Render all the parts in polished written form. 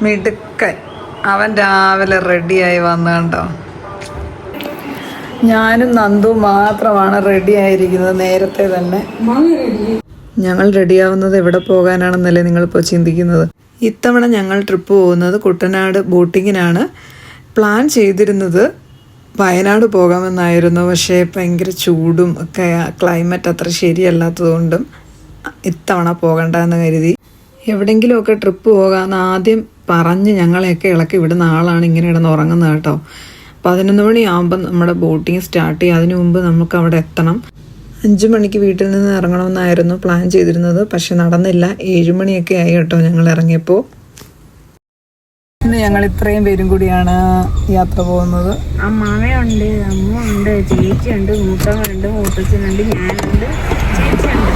മിടുക്കൻ. അവൻ രാവിലെ റെഡിയായി വന്നു കണ്ടോ. ഞാനും നന്ദു മാത്രമാണ് റെഡി ആയിരിക്കുന്നത് നേരത്തെ തന്നെ. ഞങ്ങൾ റെഡിയാവുന്നത് എവിടെ പോകാനാണെന്നല്ലേ നിങ്ങളിപ്പോൾ ചിന്തിക്കുന്നത്. ഇത്തവണ ഞങ്ങൾ ട്രിപ്പ് പോകുന്നത് കുട്ടനാട് ബോട്ടിങ്ങിനാണ്. പ്ലാൻ ചെയ്തിരുന്നത് വയനാട് പോകാമെന്നായിരുന്നു. പക്ഷേ ഭയങ്കര ചൂടും ഒക്കെ ക്ലൈമറ്റ് അത്ര ശരിയല്ലാത്തതുകൊണ്ടും ഇത്തവണ പോകണ്ടെന്ന് കരുതി. എവിടെയെങ്കിലുമൊക്കെ ട്രിപ്പ് പോകാമെന്ന് ആദ്യം പറഞ്ഞ് ഞങ്ങളെയൊക്കെ ഇളക്കി വിടുന്ന ആളാണ് ഇങ്ങനെ കിടന്ന് ഉറങ്ങുന്നത് കേട്ടോ. 11 മണിയാകുമ്പം നമ്മുടെ ബോട്ടിങ് സ്റ്റാർട്ട് ചെയ്യും. അതിനു മുമ്പ് നമുക്ക് അവിടെ എത്തണം. 5 മണിക്ക് വീട്ടിൽ നിന്ന് ഇറങ്ങണമെന്നായിരുന്നു പ്ലാൻ ചെയ്തിരുന്നത്. പക്ഷെ നടന്നില്ല. 7 മണിയൊക്കെ ആയി കേട്ടോ ഞങ്ങൾ ഇറങ്ങിയപ്പോൾ. ഇന്ന് ഞങ്ങൾ ഇത്രയും പേരും കൂടിയാണ് യാത്ര പോകുന്നത്. അമ്മാവയുണ്ട്, അമ്മ ഉണ്ട്, ചേച്ചിയുണ്ട്, മൂത്തവരുണ്ട്, മൂത്തച്ഛനുണ്ട്, ഞാനുണ്ട്, ചേച്ചിയുണ്ട്.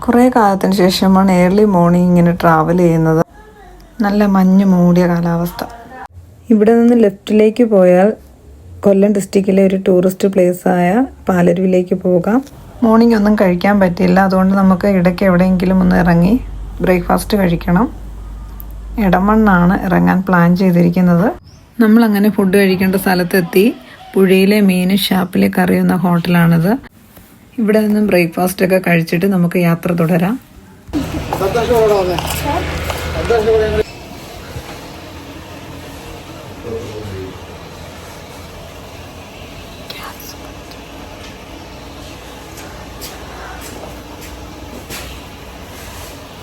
കുറേ കാലത്തിന് ശേഷമാണ് ഏർലി മോർണിംഗ് ഇങ്ങനെ ട്രാവൽ ചെയ്യുന്നത്. നല്ല മഞ്ഞ് മൂടിയ കാലാവസ്ഥ. ഇവിടെ നിന്ന് ലെഫ്റ്റിലേക്ക് പോയാൽ കൊല്ലം ഡിസ്ട്രിക്റ്റിലെ ഒരു ടൂറിസ്റ്റ് പ്ലേസായ പാലരുവിലേക്ക് പോകാം. മോർണിംഗ് ഒന്നും കഴിക്കാൻ പറ്റില്ല. അതുകൊണ്ട് നമുക്ക് ഇടയ്ക്ക് എവിടെയെങ്കിലും ഒന്ന് ഇറങ്ങി ബ്രേക്ക്ഫാസ്റ്റ് കഴിക്കണം. ഇടമണ്ണാണ് ഇറങ്ങാൻ പ്ലാൻ ചെയ്തിരിക്കുന്നത്. നമ്മളങ്ങനെ ഫുഡ് കഴിക്കേണ്ട സ്ഥലത്തെത്തി. പുഴയിലെ മീനും ഷാപ്പിലെ കറിയുന്ന ഹോട്ടലാണിത്. ഇവിടെ നിന്നും ബ്രേക്ക്ഫാസ്റ്റ് ഒക്കെ കഴിച്ചിട്ട് നമുക്ക് യാത്ര തുടരാം.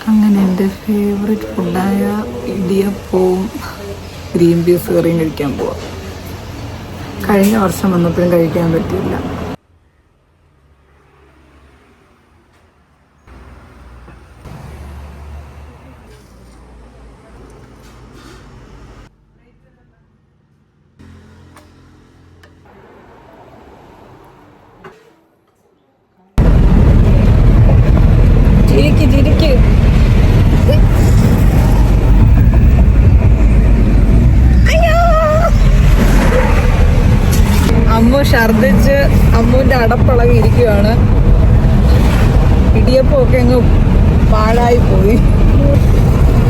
അങ്ങനെ എൻ്റെ ഫേവറേറ്റ് ഫുഡായ ഇടിയപ്പവും ഗ്രീൻ പീസ് കറിയും കഴിക്കാൻ പോവാം. കഴിഞ്ഞ വർഷം വന്നപ്പോഴും കഴിക്കാൻ പറ്റിയില്ല. ചിരിക്ക് അമ്മു ഛർദിച്ച് അമ്മുവിന്റെ അടപ്പളകി ഇരിക്കുകയാണ്. ഇടിയപ്പമൊക്കെ അങ്ങ് പാഴായി പോയി.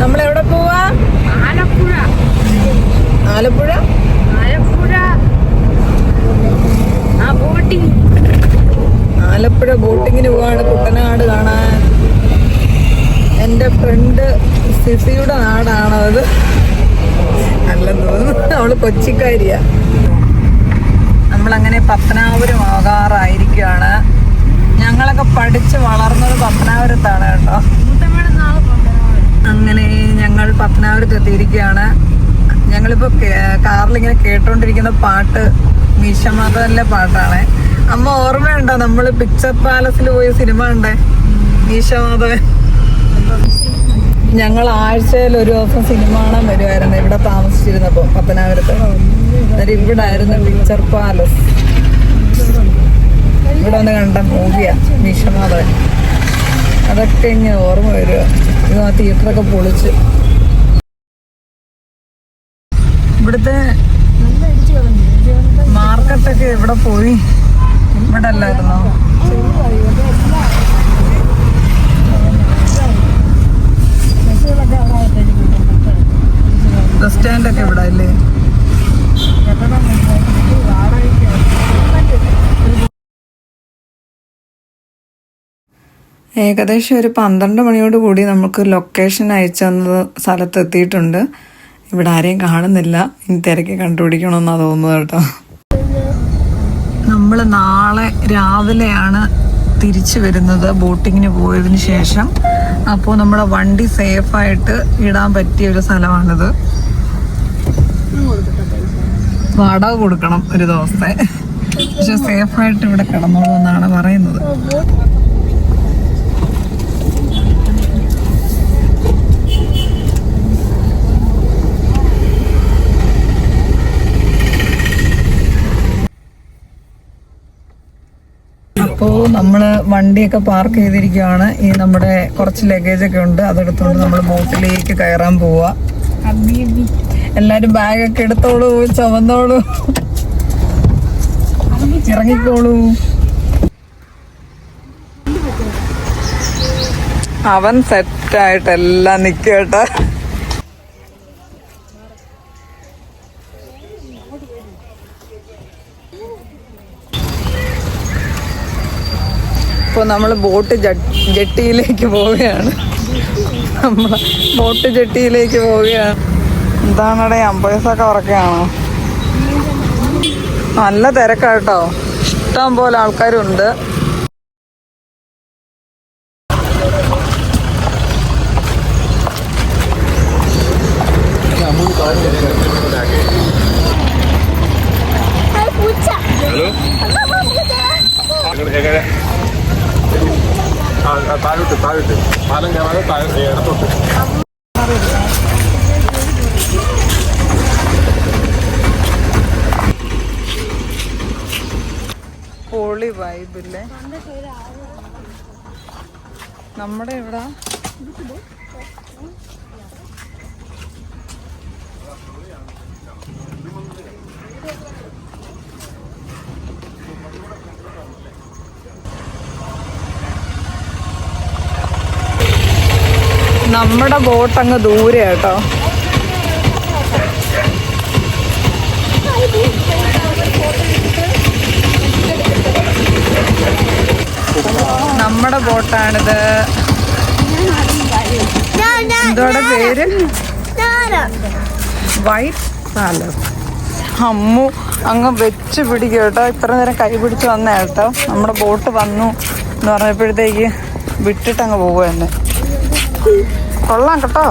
നമ്മളെവിടെ പോവാ? ആലപ്പുഴ. ആലപ്പുഴ ബോട്ടിങ്. ആലപ്പുഴ ബോട്ടിങ്ങിന് പോവാണ്, കുട്ടനാട് കാണാൻ. എൻ്റെ ഫ്രണ്ട് സിസിയുടെ നാടാണത്. അല്ലെന്ന് തോന്നുന്നു, അവള് കൊച്ചിക്കാരിയാ. നമ്മളങ്ങനെ പത്തനാപുരം ആകാറായിരിക്കുകയാണ്. ഞങ്ങളൊക്കെ പഠിച്ച് വളർന്നത് പത്തനാപുരത്താണ് കേട്ടോ. അങ്ങനെ ഞങ്ങൾ പത്തനാപുരത്ത് എത്തിയിരിക്കുകയാണ്. ഞങ്ങളിപ്പോൾ കാറിലിങ്ങനെ കേട്ടോണ്ടിരിക്കുന്ന പാട്ട് മീശമാധവനിലെ പാട്ടാണ്. അമ്മ ഓർമ്മയുണ്ടോ നമ്മൾ പിക്ചർ പാലസിൽ പോയ സിനിമ ഉണ്ടേ, മീശമാധവൻ? ഞങ്ങൾ ആഴ്ചയിൽ ഒരു ദിവസം സിനിമ കാണാൻ വരുമായിരുന്നു ഇവിടെ താമസിച്ചിരുന്നപ്പോൾ പത്തനാപുരത്ത്. അന്നേരം ഇവിടെ ആയിരുന്നു പിക്ചർ പാലസ്. ഇവിടെ ഒന്ന് കണ്ട മൂവിയാ മീശമാധവൻ. അതൊക്കെ ഇങ്ങനെ ഓർമ്മ വരിക. ഇത് ആ തിയേറ്ററൊക്കെ പൊളിച്ച്. ഇവിടുത്തെ മാർക്കറ്റൊക്കെ എവിടെ പോയി? ഇവിടെ അല്ലായിരുന്നോ? ബസ് സ്റ്റാൻഡൊക്കെ ഇവിടെ അല്ലേ? ഏകദേശം ഒരു 12 മണിയോട് കൂടി നമുക്ക് ലൊക്കേഷൻ അയച്ചു തന്നത് സ്ഥലത്തെത്തിയിട്ടുണ്ട്. ഇവിടെ ആരെയും കാണുന്നില്ല. ഇനി തിരക്കി കണ്ടുപിടിക്കണമെന്നാണ് തോന്നുന്നത് കേട്ടോ. നമ്മൾ നാളെ രാവിലെയാണ് തിരിച്ചു വരുന്നത് ബോട്ടിങ്ങിന് പോയതിന് ശേഷം. അപ്പോൾ നമ്മുടെ വണ്ടി സേഫായിട്ട് ഇടാൻ പറ്റിയ ഒരു സ്ഥലമാണിത്. വാടക കൊടുക്കണം ഒരു ദിവസത്തെ, പക്ഷെ സേഫായിട്ട് ഇവിടെ കിടന്നോളൂ എന്നാണ് പറയുന്നത്. അപ്പോൾ നമ്മൾ വണ്ടിയൊക്കെ പാർക്ക് ചെയ്തിരിക്കുകയാണ്. ഈ നമ്മുടെ കുറച്ച് ലഗേജൊക്കെ ഉണ്ട്, അതെടുത്തുകൊണ്ട് നമ്മൾ ബോട്ടിലേക്ക് കയറാൻ പോവാ. എല്ലാരും ബാഗൊക്കെ എടുത്തോളൂ, ചുമന്നോളൂ, ഇറങ്ങിക്കോളൂ. അവൻ സെറ്റായിട്ടെല്ലാം നിൽക്കട്ടെ. ഇപ്പോൾ നമ്മൾ ബോട്ട് ജെട്ടിയിലേക്ക് പോവുകയാണ്. നമ്മൾ ബോട്ട് ജെട്ടിയിലേക്ക് പോവുകയാണ്. എന്താണടെ 50 പൈസയൊക്കെ ഉറക്കുകയാണോ? നല്ല തിരക്കാട്ടോ, ഇഷ്ടം പോലെ ആൾക്കാരുണ്ട്. താഴോട്ട് പാലം കയറാതെ ഇടത്തോട്ട്. പൊളി വൈബില്ലേ നമ്മുടെ ഇവിടെ. നമ്മുടെ ബോട്ട് അങ്ങ് ദൂരെ കേട്ടോ. നമ്മുടെ ബോട്ടാണിത്. എന്തോടെ പേര്? White palace. അമ്മു അങ്ങ് വെച്ച് പിടിക്കും കേട്ടോ. ഇത്ര നേരം കൈ പിടിച്ച് വന്ന കേട്ടോ. നമ്മുടെ ബോട്ട് വന്നു എന്ന് പറഞ്ഞപ്പോഴത്തേക്ക് വിട്ടിട്ടങ്ങ് പോവുക തന്നെ. കൊള്ളാം കേട്ടോ.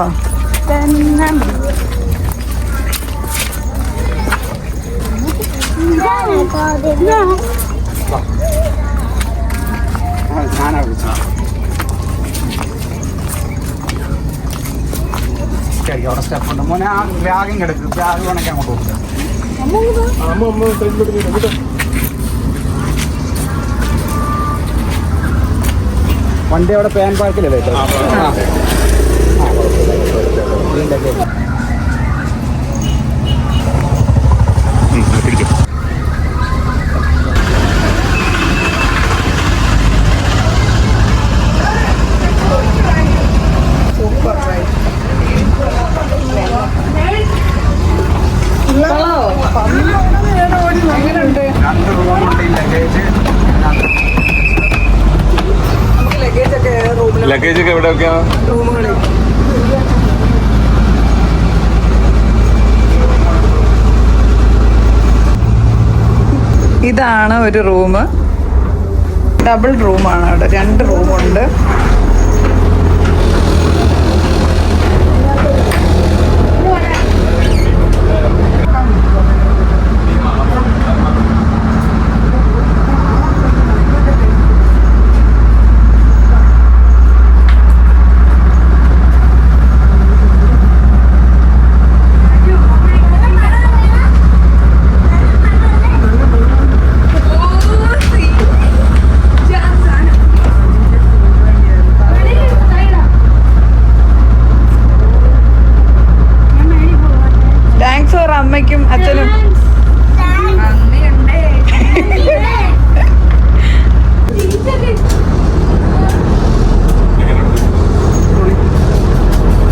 അവിടെ സ്റ്റെപ്പുണ്ട് മോനെ. ആ ബാഗും കിടക്കും. ബാഗ് വേണമെങ്കിൽ അങ്ങോട്ട് കൊടുക്കാം. വണ്ടി അവിടെ പാൻ പാർക്കിലല്ലേ? Super ride. എങ്ങനെയുണ്ട്? 2 റൂമുണ്ട്. ലഗേജ് ഒക്കെ എവിടെയൊക്കെയാ? റൂമുകളിൽ. ഇതാണ് ഒരു റൂം. ഡബിൾ റൂമാണ് അവിടെ. 2 റൂമുണ്ട്. അമ്മയ്ക്കും അച്ഛനും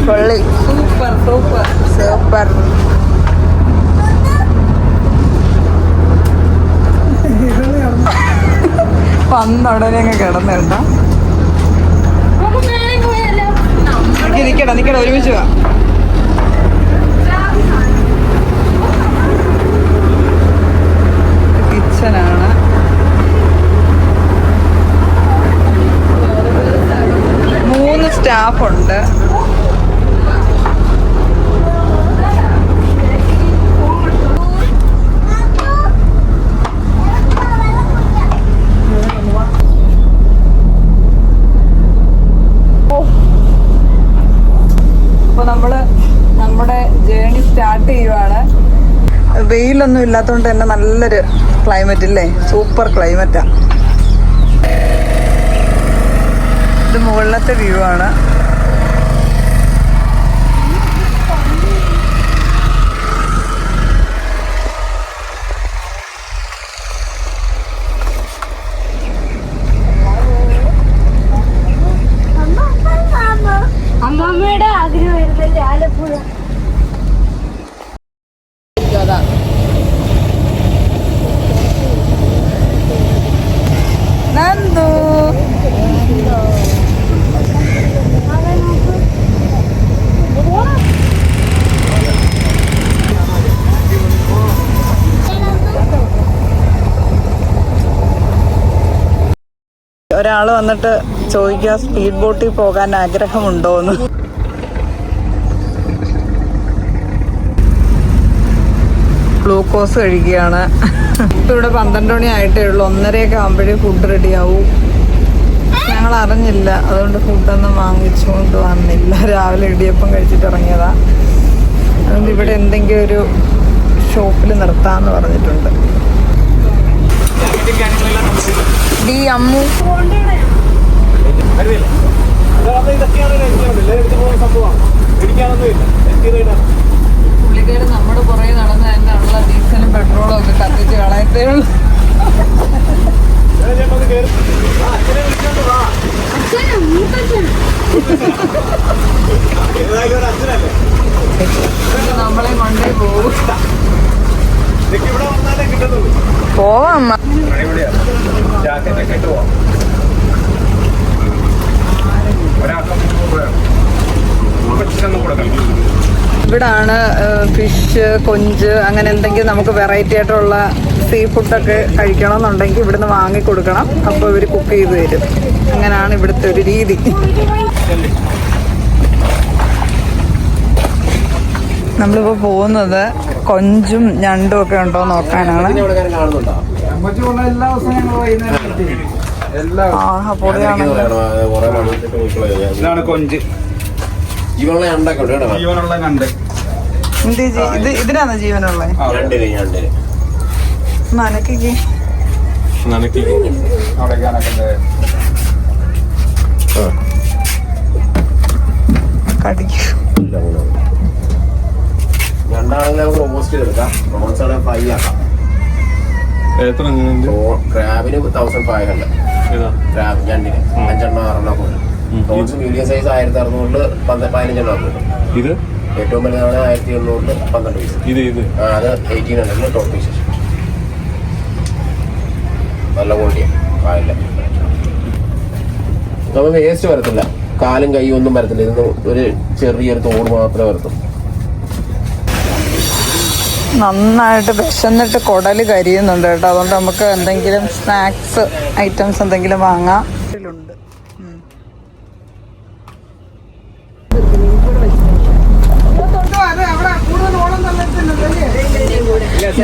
പൊള്ളി. Super super super. വന്നുടനെ അങ്ങ് കിടന്നിടണ്ട. നിക്കട ഒരുമിച്ച് വാ. കിച്ചനാണ്. മൂന്ന് സ്റ്റാഫുണ്ട്. അപ്പോൾ നമ്മള് നമ്മുടെ ജേണി സ്റ്റാർട്ട് ചെയ്യുവാണ്. വെയിലൊന്നും ഇല്ലാത്തതുകൊണ്ട് തന്നെ നല്ലൊരു ക്ലൈമറ്റ് ഇല്ലേ? സൂപ്പർ ക്ലൈമറ്റാ. ഇത് മുകളിലത്തെ വ്യൂ ആണ്. അമ്മമ്മയുടെ ആഗ്രഹം വരുന്നത് ആലപ്പുഴ. നന്ദു ഒരാൾ വന്നിട്ട് ചോദിക്കുക സ്പീഡ് ബോട്ടിൽ പോകാൻ ആഗ്രഹമുണ്ടോന്ന്. ഗ്ലൂക്കോസ് കഴിക്കുകയാണ്. ഇപ്പം ഇവിടെ 12 മണി ആയിട്ടേ ഉള്ളൂ. 1:30 ആകുമ്പോഴേ ഫുഡ് റെഡിയാവും. ഞങ്ങൾ അറിഞ്ഞില്ല, അതുകൊണ്ട് ഫുഡൊന്നും വാങ്ങിച്ചുകൊണ്ട് വന്നില്ല. രാവിലെ ഇടിയപ്പം കഴിച്ചിട്ട് ഇറങ്ങിയതാ. അതുകൊണ്ട് ഇവിടെ എന്തെങ്കിലും ഒരു ഷോപ്പിൽ നിർത്താമെന്ന് പറഞ്ഞിട്ടുണ്ട്. ഡി അമ്മു പുള്ളിക്കാര് നമ്മുടെ പുറകെ നടന്ന് അതിനുള്ള ഡീസലും പെട്രോളും ഒക്കെ കത്തിച്ച് കളയത്തേ ഉള്ളൂ. നമ്മളെ കൊണ്ടേ പോകും. പോവാം. ഇവിടാണ് ഫിഷ്, കൊഞ്ച്, അങ്ങനെ എന്തെങ്കിലും നമുക്ക് വെറൈറ്റി ആയിട്ടുള്ള സീ ഫുഡൊക്കെ കഴിക്കണമെന്നുണ്ടെങ്കിൽ ഇവിടുന്ന് വാങ്ങിക്കൊടുക്കണം. അപ്പോൾ ഇവർ കുക്ക് ചെയ്ത് തരും. അങ്ങനെയാണ് ഇവിടുത്തെ ഒരു രീതി. നമ്മളിപ്പോൾ പോകുന്നത് കൊഞ്ചും ഞണ്ടും ഒക്കെ ഉണ്ടോ നോക്കാനാണ്. കൊഞ്ച് ജീവനുള്ള ഞണ്ട്. ഇതിനാണ് ജീവനുള്ള നനക്കിക്ക് കടിക്കും. രണ്ടാണെങ്കിലും നമുക്ക് റോസ്റ്റ് എടുക്കാം. പ്രോൺസ് ആണെങ്കിൽ ഫ്രൈ ആക്കാം. ക്രാബിന് 1500. ക്രാബ് ഞണ്ടിന് 5 6 പോലെ. പ്രോൺസ് മീഡിയം സൈസ് 1600 15 ഇത് ഏറ്റവും വലുതാണ് 1800 12 പീസ്. അത് 1800 ടോപ്പ് പീസസ്. നല്ല ക്വാളിറ്റിയാണ്. കായല്ല നമുക്ക് വേസ്റ്റ് വരത്തില്ല. കാലും കൈയും ഒന്നും വരത്തില്ല. ഇതൊന്നും ഒരു ചെറിയൊരു തോട് മാത്രമേ വരത്തുള്ളൂ. നന്നായിട്ട് വിശന്നിട്ട് കുടല് കരിയുന്നുണ്ട് കേട്ടോ. അതുകൊണ്ട് നമുക്ക് എന്തെങ്കിലും സ്നാക്സ് ഐറ്റംസ് എന്തെങ്കിലും വാങ്ങാം.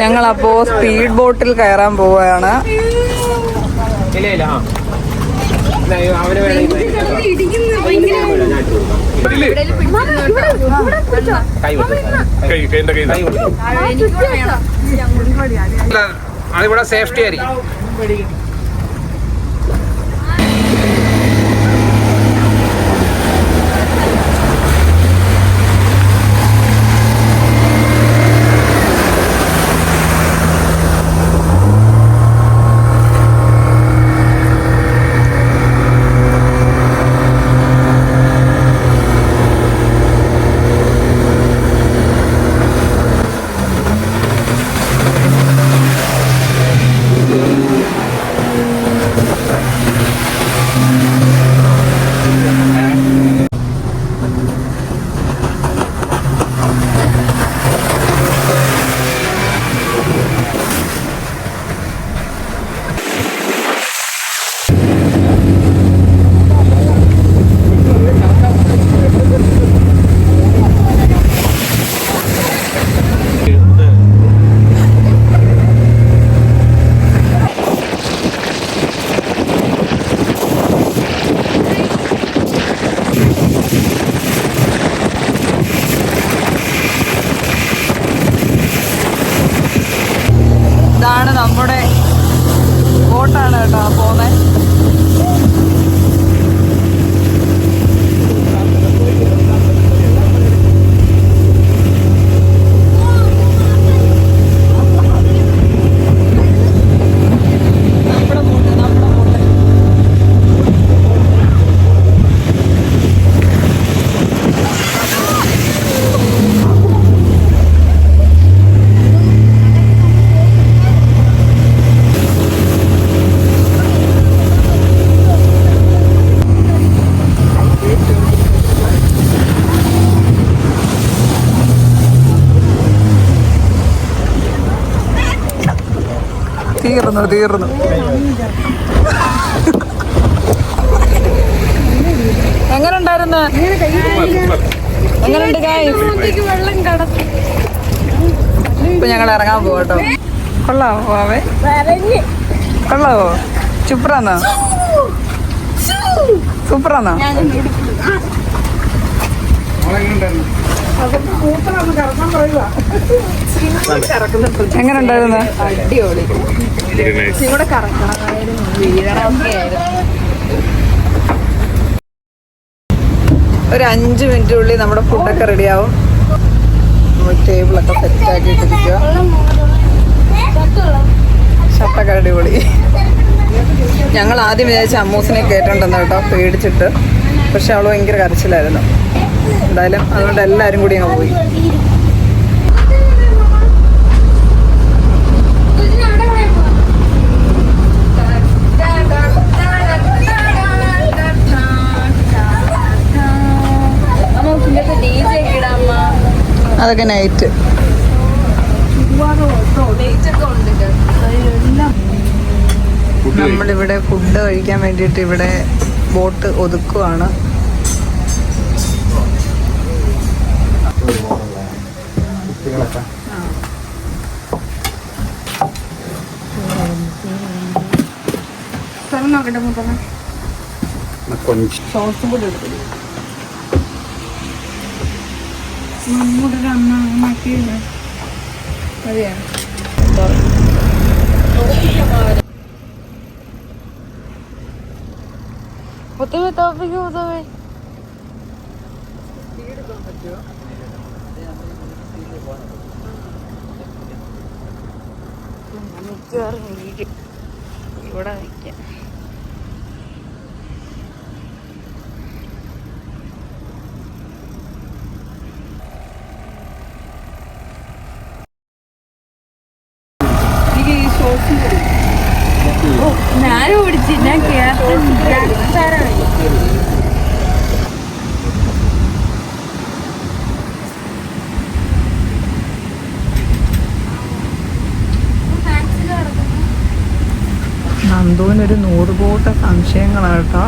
ഞങ്ങളപ്പോ സ്പീഡ് ബോട്ടിൽ കയറാൻ പോവുകയാണ്. അതിവിടെ സേഫ്റ്റി ആയിരിക്കും. ഇതാണ് നമ്മുടെ ബോട്ടാണ് കേട്ടോ പോകുന്നത്. തീർന്നു എങ്ങനെ ഉണ്ടായിരുന്നു? എങ്ങനെയുണ്ട് ഗൈസ്? വെള്ളം കടത്തി ഇപ്പൊ ഞങ്ങൾ ഇറങ്ങാൻ പോകട്ടോ. കൊള്ളാവോ പോവേ? കൊള്ളാവോ? സൂപ്പറാന്നോ? സൂപ്പറാന്നോ? എങ്ങനെ ഉണ്ടായിരുന്നു? അടിപൊളി. ഇവിടെ കറക്കണമായിരുന്നു, വീഴണമൊക്കെ ആയിരുന്നു. ഒരു 5 മിനിറ്റിനുള്ളിൽ നമ്മുടെ ഫുഡൊക്കെ റെഡിയാവും. നമ്മൾ ടേബിളൊക്കെ സെറ്റാക്കിയിട്ടിരിക്കുക. ഷർട്ടൊക്കെ അടിപൊളി. ഞങ്ങൾ ആദ്യം വിചാരിച്ച അമ്മൂസിനെ കയറ്റണ്ടെന്ന് കേട്ടോ, പേടിച്ചിട്ട്. പക്ഷെ അവൾ ഭയങ്കര കരച്ചിലായിരുന്നു. എന്തായാലും അതുകൊണ്ട് എല്ലാവരും കൂടി അങ്ങ് പോയി. അതൊക്കെ നൈറ്റ്. നമ്മളിവിടെ ഫുഡ് കഴിക്കാൻ വേണ്ടിയിട്ട് ഇവിടെ ബോട്ട് ഒതുക്കുവാണ്. സ്ഥലം നോക്കട്ടെ മൂപ്പന. സോസും കൂടി എടുത്തു. നമ്മുടെ ഒരു അമ്മ മാറ്റിയില്ല മതിയാണ്. മുത്തമ്മ തോപ്പിക്ക് മുത്തമ്മ. മിക്കവാറും ഇവിടെ നിൽക്കാം. ഞാനും ഓടിച്ചു, ഞാൻ കേരള. നന്ദുവിനൊരു 100 കൂട്ട സംശയങ്ങളാണ് കേട്ടോ.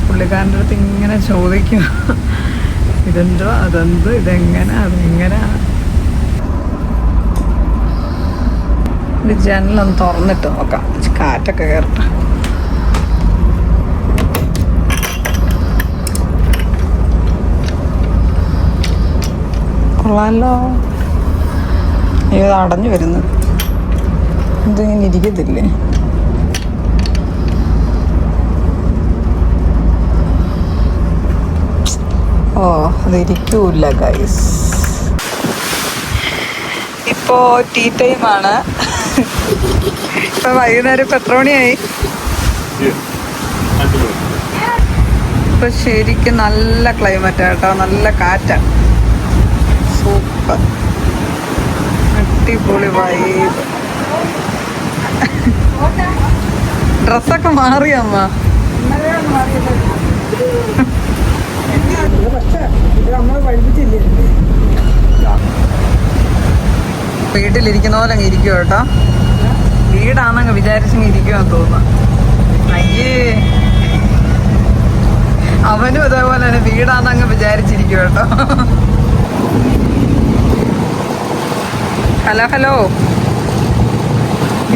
പുള്ളിക്കാരൻ്റെ അടുത്ത് ഇങ്ങനെ ചോദിക്കും, ഇതെന്തോ അതെന്തോ ഇതെങ്ങനെ അതെങ്ങനെ. ഇത് ജനലൊന്ന് തുറന്നിട്ട് നോക്കാം, കാറ്റൊക്കെ കയറട്ടെ. കൊള്ളാമല്ലോ. ഇത് അടഞ്ഞു വരുന്നു. ഇതിങ്ങനെ ഇരിക്കത്തില്ലേ? ഓ അതിരിക്കൂല ഗൈസ്. ഇപ്പോൾ ടീ ടൈമാണ്. ഇപ്പം വൈകുന്നേരം ഇപ്പം എത്ര മണിയായി? ഇപ്പം ശരിക്കും നല്ല ക്ലൈമറ്റ് കേട്ടോ, നല്ല കാറ്റാണ്. സൂപ്പർ അടിപൊളി വൈബ്. ഡ്രസ്സൊക്കെ മാറിയമ്മ. വീട്ടിലിരിക്കുന്ന പോലെ അങ്ങ് ഇരിക്കും കേട്ടോ. വീടാണെന്നങ്ങ് വിചാരിച്ചങ്ങ് ഇരിക്കുമെന്ന് തോന്നുന്നു. അയ്യേ, അവനും ഇതേപോലെ തന്നെ വീടാണെന്നങ്ങ് വിചാരിച്ചിരിക്കും കേട്ടോ. Hello hello.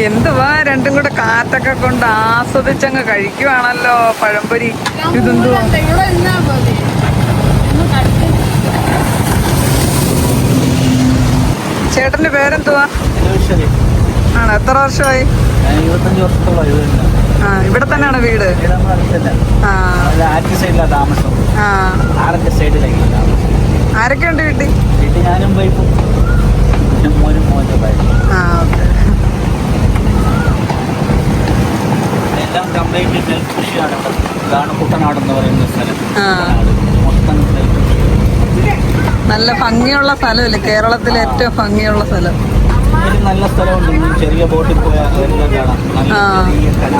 എന്തുവാ രണ്ടും കൂടെ കാറ്റൊക്കെ കൊണ്ട് ആസ്വദിച്ചങ്ങ് കഴിക്കുവാണല്ലോ പഴംപൊരി. ഇതെന്തുവാ? ചേട്ടന്റെ പേരെന്തുവാ? ആണോ? എത്ര വർഷമായി? 25 വർഷത്തോളം. ആ, ഇവിടെ തന്നെയാണ് വീട്? താമസം. ആരൊക്കെ ഉണ്ട് വീട്ടിൽ? വീട്ടിൽ ഞാനും വൈഫും മോനും മോനും. ആ, ഓക്കെ. എല്ലാം കംപ്ലീറ്റ് നെൽകൃഷിയാണ് ഇവിടെ. ഇതാണ് കുട്ടനാടെന്ന് പറയുന്ന സ്ഥലം. മൊത്തം നല്ല ഭംഗിയുള്ള സ്ഥലമല്ലേ? കേരളത്തിലെ ഏറ്റവും ഭംഗിയുള്ള സ്ഥലം. നല്ല സ്ഥലമുണ്ട്. ചെറിയ ബോട്ടിൽ പോയാൽ അതെല്ലാം കാണാം. നല്ല ചെറിയ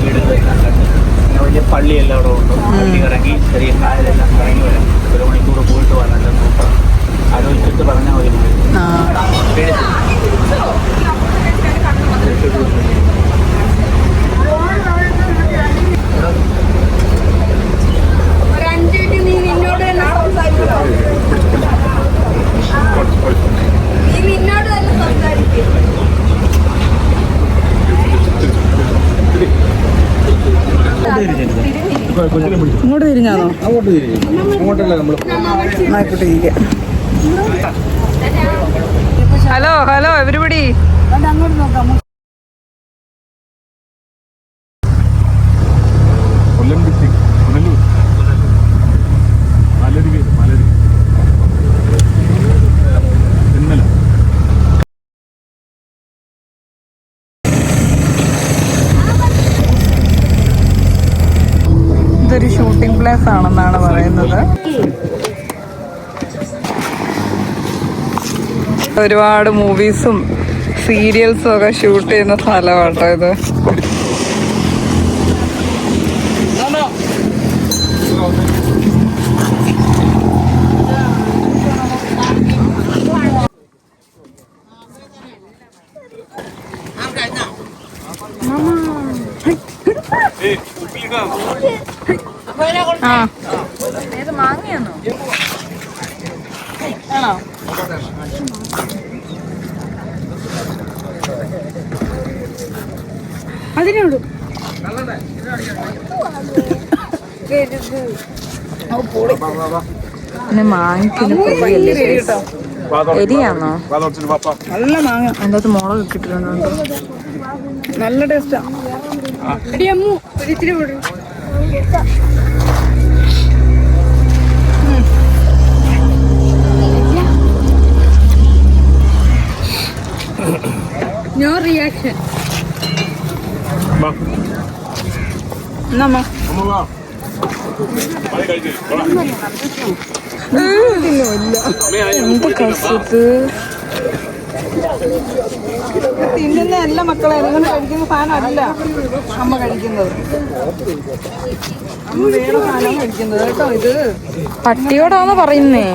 വീടുകളെല്ലാം കണ്ട് വലിയ പള്ളിയെല്ലാം അവിടെ ഉണ്ട്. പള്ളി ഇറങ്ങി ചെറിയ കായലെല്ലാം ഇറങ്ങി വരാം. 1 മണിക്കൂർ പോയിട്ട് വരാൻ നോക്കാം. ആലോചിച്ചിട്ട് പറഞ്ഞാൽ മതി. അങ്ങോട്ട് തിരിഞ്ഞാണോ? അങ്ങോട്ട് തിരിഞ്ഞു. അങ്ങോട്ടല്ല നമ്മൾ ആയിക്കോട്ടിരിക്കാം. Hello hello everybody. അങ്ങോട്ട് നോക്കാം. ഇതൊരു ഷൂട്ടിംഗ് പ്ലേസ് ആണെന്നാണ് പറയുന്നത്. ഒരുപാട് മൂവീസും സീരിയൽസും ഒക്കെ ഷൂട്ട് ചെയ്യുന്ന സ്ഥലമാട്ടോ ഇത്. ഏത് മാങ്ങയാണോ? ആണോ? അതിനോട് പിന്നെ മാങ്ങയ്ക്ക് എരിയാണോ? നല്ല മാങ്ങ. അതിൻ്റെ അകത്ത് മുളക് ഇട്ടിട്ടുണ്ടോ? നല്ല ടേസ്റ്റാ. അടിയമ്മു ഒരിത്തിരി വിടും. No reaction. എന്ത് കസത്ത് തിന്നുന്ന എല്ലാ മക്കളെ നിങ്ങൾ കഴിക്കുന്ന സാധനമല്ല അമ്മ കഴിക്കുന്നത്. അമ്മ വേറെ സാധനം കഴിക്കുന്നത് കേട്ടോ. ഇത് പട്ടിയോടാന്ന് പറയുന്നേ.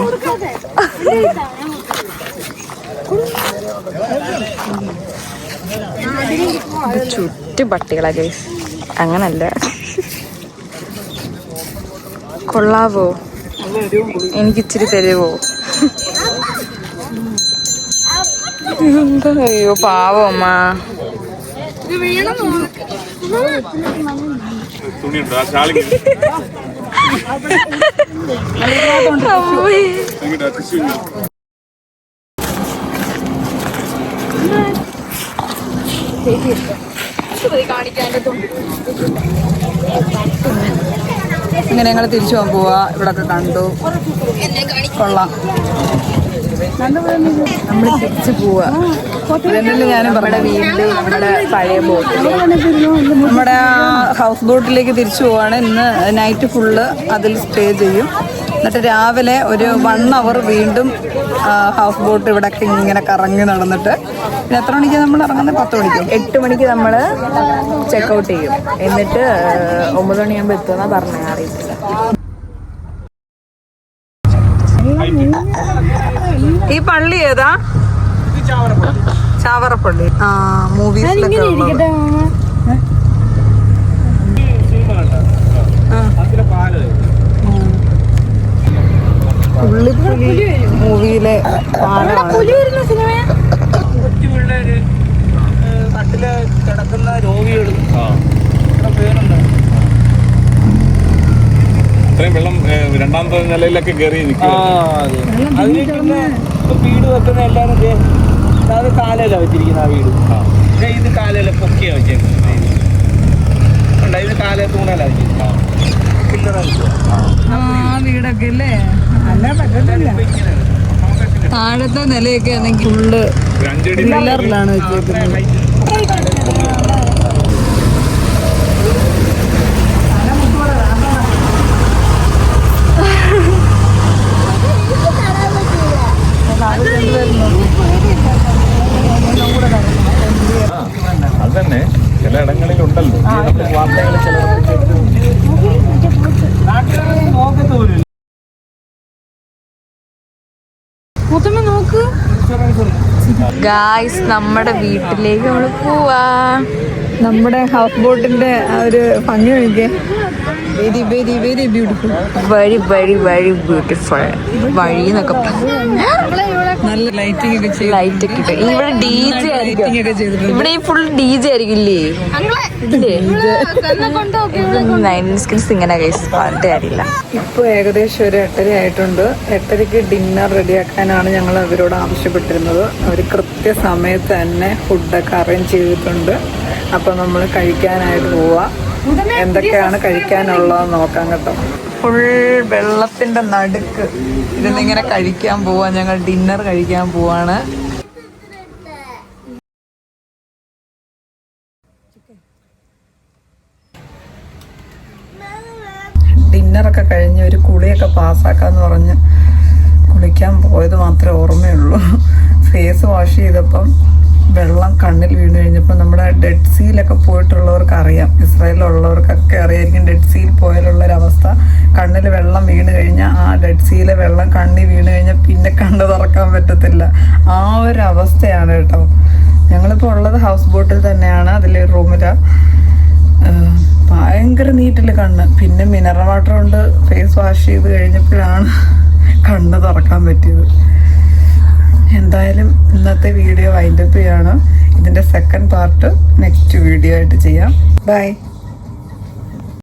ചുറ്റും പട്ടികളാ ഗൈസ്. അങ്ങനല്ല. കൊള്ളാവോ? എനിക്കിച്ചിരി തരുവോ? എന്താ? അയ്യോ പാവം അമ്മ. ഇങ്ങനെ ഞങ്ങൾ തിരിച്ചു പോകാൻ പോവാ. ഇവിടൊക്കെ കണ്ടു, കൊള്ളാം. നമ്മൾ തിരിച്ചു പോവാ. ഇതെന്നല്ലേ ഞാനും നമ്മുടെ വീണ്ടും നമ്മുടെ പഴയ ബോട്ടിൽ നമ്മുടെ ഹൗസ് ബോട്ടിലേക്ക് തിരിച്ചു പോവാണ്. ഇന്ന് നൈറ്റ് ഫുള്ള് അതിൽ സ്റ്റേ ചെയ്യും. എന്നിട്ട് രാവിലെ ഒരു 1 hour വീണ്ടും ഹൗസ് ബോട്ട് ഇവിടെയൊക്കെ ഇങ്ങനെ കറങ്ങി നടന്നിട്ട് പിന്നെ എത്ര മണിക്കാണ് നമ്മൾ ഇറങ്ങുന്നത്? 10 മണിക്കോ 8 മണിക്ക് നമ്മൾ ചെക്കൗട്ട് ചെയ്യും. എന്നിട്ട് 9 മണിയാകുമ്പോൾ എത്തുമെന്നാ പറഞ്ഞത്. അറിയത്തില്ല. ഈ പള്ളി ഏതാ? ചാവറപ്പള്ളി. ആ, മൂവീസിലൊക്കെ ഉള്ളത്. പുള്ളിപ്പുലി മൂവിയിലെ പാലമാണ്. കൊച്ചു പിള്ളേര് കട്ടില് കിടക്കുന്ന രോഗികളും പേരുണ്ട്. ഇത്രയും വെള്ളം രണ്ടാമത്തെ നിലയിലൊക്കെ കയറി നിൽക്കും. അതിന് പിന്നെ വീട് വെക്കുന്ന എല്ലാവരും അത് കാലയില വെച്ചിരിക്കുന്ന ആ വീട്. ഇത് കാലയില പൊക്കിയാ വെച്ചേക്കുന്നത്. ഇത് കാലയെ തൂണല വെച്ചിരിക്കുന്നത്. ആ വീടൊക്കെ അല്ലേ? അല്ല പറ്റത്തില്ല. താഴത്തെ നിലയൊക്കെ ആണെങ്കിൽ ഫുള്ള് പില്ലറിലാണ് വെച്ചേക്കുന്നത്. അതന്നെ ചില ഇടങ്ങളിലുണ്ടല്ലോ. ഗായ്സ്, നമ്മുടെ വീട്ടിലേക്ക് നമ്മള് പോവാ. നമ്മുടെ ഹൗസ് ബോട്ടിന്റെ ആ ഒരു ഭംഗി നോക്കിയേ. Very very very beautiful. Very very very beautiful. വഴി എന്നൊക്കെ നല്ല ലൈറ്റിംഗ് ഒക്കെ ചെയ്ത് ലൈറ്റ് ഒക്കെ ഇട്ട് ഇവിടെ DJ ആയിരിക്കും. ലൈറ്റിംഗ് ഒക്കെ ചെയ്തിട്ടുണ്ട്. ഇവിടെ ഈ ഫുൾ DJ ആയിരിക്കില്ലേ? ഇങ്ങനെ പറഞ്ഞിട്ട് കാര്യമില്ല. ഇപ്പോൾ ഏകദേശം ഒരു 8:30 ആയിട്ടുണ്ട്. 8:30ക്ക് ഡിന്നർ റെഡിയാക്കാനാണ് ഞങ്ങൾ അവരോട് ആവശ്യപ്പെട്ടിരുന്നത്. അവർ കൃത്യസമയത്ത് തന്നെ ഫുഡൊക്കെ അറേഞ്ച് ചെയ്തിട്ടുണ്ട്. അപ്പോൾ നമ്മൾ കഴിക്കാനായിട്ട് പോവാ. എന്തൊക്കെയാണ് കഴിക്കാനുള്ളതെന്ന് നോക്കാം കേട്ടോ. ഫുൾ വെള്ളത്തിന്റെ നടുക്ക് ഇരുന്നിങ്ങനെ കഴിക്കാൻ പോവാ. ഞങ്ങൾ ഡിന്നർ കഴിക്കാൻ പോവാണ്. ഡിന്നറൊക്കെ കഴിഞ്ഞ് ഒരു കുളിയൊക്കെ പാസ്സാക്കാന്ന് പറഞ്ഞ് കുളിക്കാൻ പോയത് മാത്രമേ ഓർമ്മയുള്ളൂ. ഫേസ് വാഷ് ചെയ്തപ്പം വെള്ളം കണ്ണിൽ വീണ് കഴിഞ്ഞപ്പോൾ നമ്മുടെ ഡെഡ് സീലൊക്കെ പോയിട്ടുള്ളവർക്ക് അറിയാം, ഇസ്രായേലിലുള്ളവർക്കൊക്കെ അറിയായിരിക്കും ഡെഡ് സീൽ പോയാലുള്ളൊരവസ്ഥ. കണ്ണിൽ വെള്ളം വീണ് കഴിഞ്ഞാൽ ആ ഡെഡ് സീലെ വെള്ളം കണ്ണിൽ വീണ് കഴിഞ്ഞാൽ പിന്നെ കണ്ണ് തുറക്കാൻ പറ്റത്തില്ല. ആ ഒരു അവസ്ഥയാണ് കേട്ടോ. ഞങ്ങളിപ്പോൾ ഉള്ളത് ഹൗസ് ബോട്ടിൽ തന്നെയാണ്. അതിലെ റൂമിലാണ്. ഭയങ്കര നീറ്റിൽ കണ്ണ്. പിന്നെ മിനറൽ വാട്ടർ കൊണ്ട് ഫേസ് വാഷ് ചെയ്ത് കഴിഞ്ഞപ്പോഴാണ് കണ്ണ് തുറക്കാൻ പറ്റിയത്. എന്തായാലും ഇന്നത്തെ വീഡിയോ വൈൻഡപ്പ് ചെയ്യാണ്. ഇതിൻ്റെ സെക്കൻഡ് പാർട്ട് നെക്സ്റ്റ് വീഡിയോ ആയിട്ട് ചെയ്യാം. ബൈ.